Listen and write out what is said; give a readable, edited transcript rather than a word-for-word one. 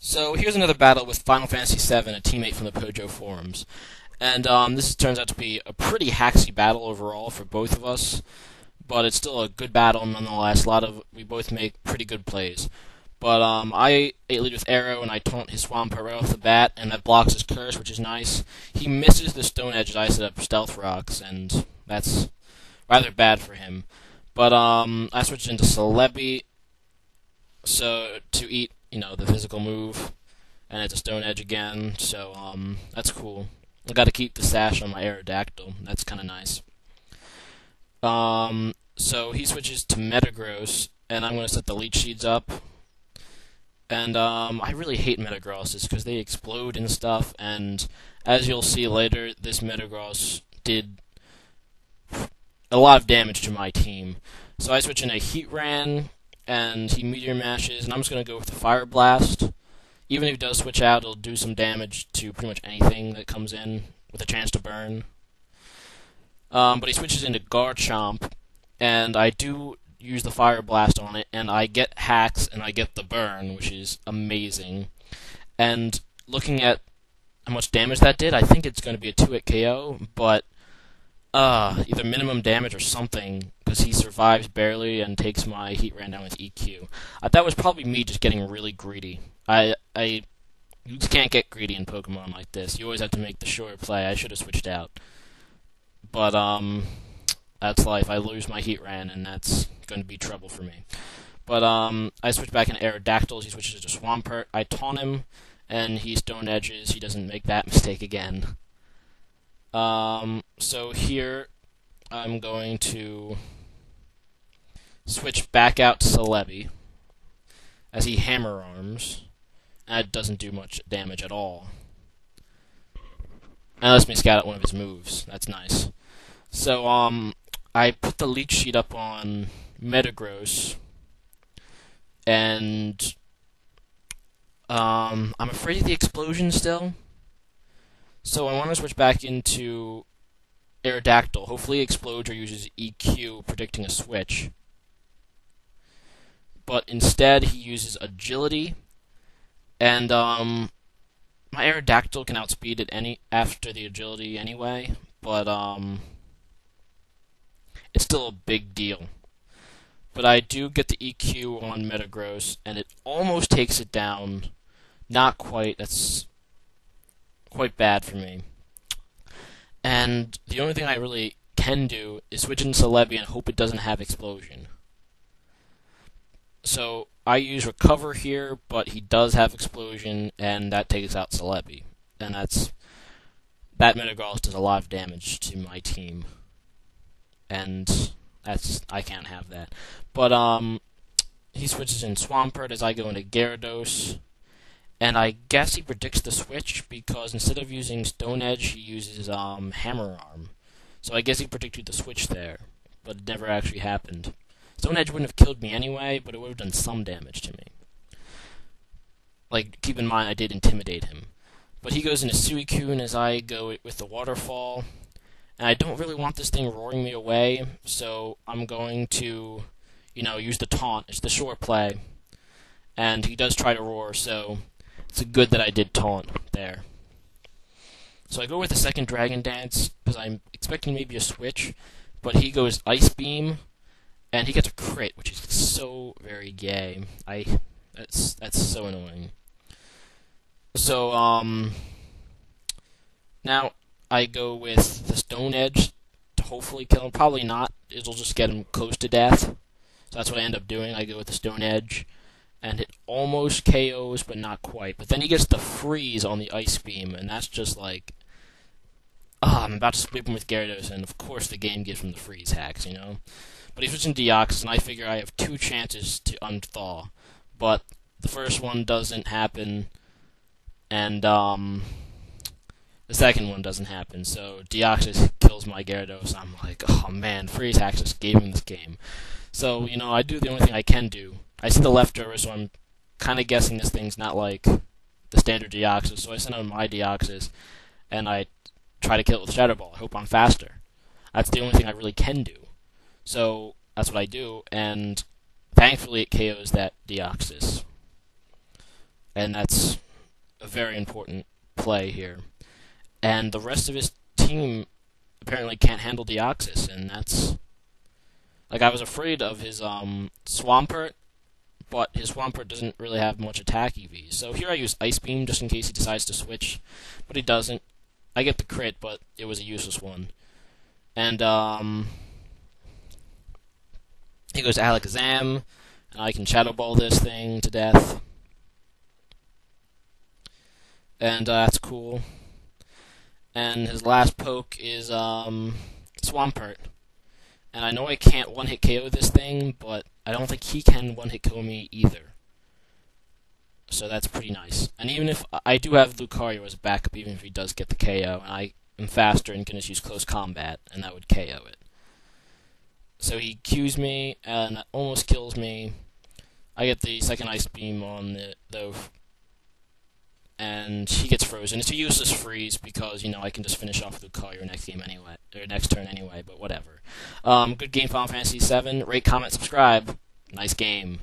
So here's another battle with FinalFantasy7, a teammate from the Pojo Forums. And this turns out to be a pretty hacksy battle overall for both of us, but it's still a good battle nonetheless. We both make pretty good plays. But I lead with arrow, and I taunt his Swamp right off the bat, and that blocks his curse, which is nice. He misses the Stone Edge as I set up Stealth Rocks, and that's rather bad for him. But I switched into Celebi, so to eat, the physical move, and it's a Stone Edge again, so that's cool. I gotta keep the sash on my Aerodactyl, that's kinda nice. So he switches to Metagross, and I'm gonna set the Leech Seeds up. And I really hate Metagrosses because they explode and stuff, and as you'll see later, this Metagross did a lot of damage to my team. So I switch in a Heatran, and he Meteor Mashes, and I'm just going to go with the Fire Blast. Even if he does switch out, it'll do some damage to pretty much anything that comes in with a chance to burn. But he switches into Garchomp, and I do use the Fire Blast on it, and I get hacks, and I get the burn, which is amazing. And looking at how much damage that did, I think it's going to be a 2-hit KO, but either minimum damage or something, because he survives barely and takes my Heatran down with EQ. That was probably me just getting really greedy. You just can't get greedy in Pokemon like this. You always have to make the sure play. I should have switched out. But, that's life. I lose my Heatran, and that's going to be trouble for me. But, I switch back into Aerodactyls. He switches to Swampert. I taunt him, and he Stone Edges. He doesn't make that mistake again. So here, I'm going to switch back out to Celebi, as he Hammer Arms. That doesn't do much damage at all. And lets me scout out one of his moves. That's nice. So, I put the Leech Sheet up on Metagross, and, I'm afraid of the explosion still. So I want to switch back into Aerodactyl. Hopefully it explodes or uses EQ, predicting a switch. But instead he uses Agility, and my Aerodactyl can outspeed it after the Agility anyway, but it's still a big deal. But I do get the EQ on Metagross, and it almost takes it down. Not quite. That's quite bad for me. And the only thing I really can do is switch into Celebi and hope it doesn't have Explosion. So I use Recover here, but he does have Explosion, and that takes out Celebi. And that Metagross does a lot of damage to my team. And I can't have that. But he switches in Swampert as I go into Gyarados. And I guess he predicts the switch, because instead of using Stone Edge, he uses Hammer Arm. So I guess he predicted the switch there, but it never actually happened. Stone Edge wouldn't have killed me anyway, but it would have done some damage to me. Like, keep in mind, I did intimidate him. But he goes into Suicune as I go with the Waterfall. And I don't really want this thing roaring me away, so I'm going to, use the Taunt. It's the sure play. And he does try to roar, so it's good that I did taunt there. So I go with the second Dragon Dance, because I'm expecting maybe a switch, but he goes Ice Beam, and he gets a crit, which is so very gay. That's so annoying. So, now I go with the Stone Edge to hopefully kill him. Probably not. It'll just get him close to death. So that's what I end up doing. I go with the Stone Edge, and it almost KOs, but not quite. But then he gets the freeze on the Ice Beam, and that's just like, I'm about to split him with Gyarados, and of course the game gives him the freeze hacks, But he's switching Deoxys, and I figure I have 2 chances to unthaw. But the first one doesn't happen, and the second one doesn't happen. So Deoxys kills my Gyarados, and I'm like, oh man, freeze hacks just gave him this game. So, I do the only thing I can do. I see the leftover, so I'm kind of guessing this thing's not like the standard Deoxys, so I send out my Deoxys, and I try to kill it with Shadow Ball. I hope I'm faster. That's the only thing I really can do. So that's what I do, and thankfully it KOs that Deoxys. and that's a very important play here. And the rest of his team apparently can't handle Deoxys, and that's... Like, I was afraid of his Swampert, but his Swampert doesn't really have much attack EV. So here I use Ice Beam just in case he decides to switch, but he doesn't. I get the crit, but it was a useless one. And he goes to Alakazam, and I can Shadow Ball this thing to death. And that's cool. And his last poke is Swampert. And I know I can't one-hit KO this thing, but I don't think he can one-hit KO me either. So that's pretty nice. And even if I do have Lucario as a backup, even if he does get the KO, and I am faster and can just use close combat, and that would KO it. So he Qs me, and that almost kills me. I get the second Ice Beam on it, though, and he gets frozen. It's a useless freeze because, you know, I can just finish off Lucario next game anyway, or next turn anyway, but whatever. Good game, Final Fantasy 7. Rate, comment, subscribe. Nice game.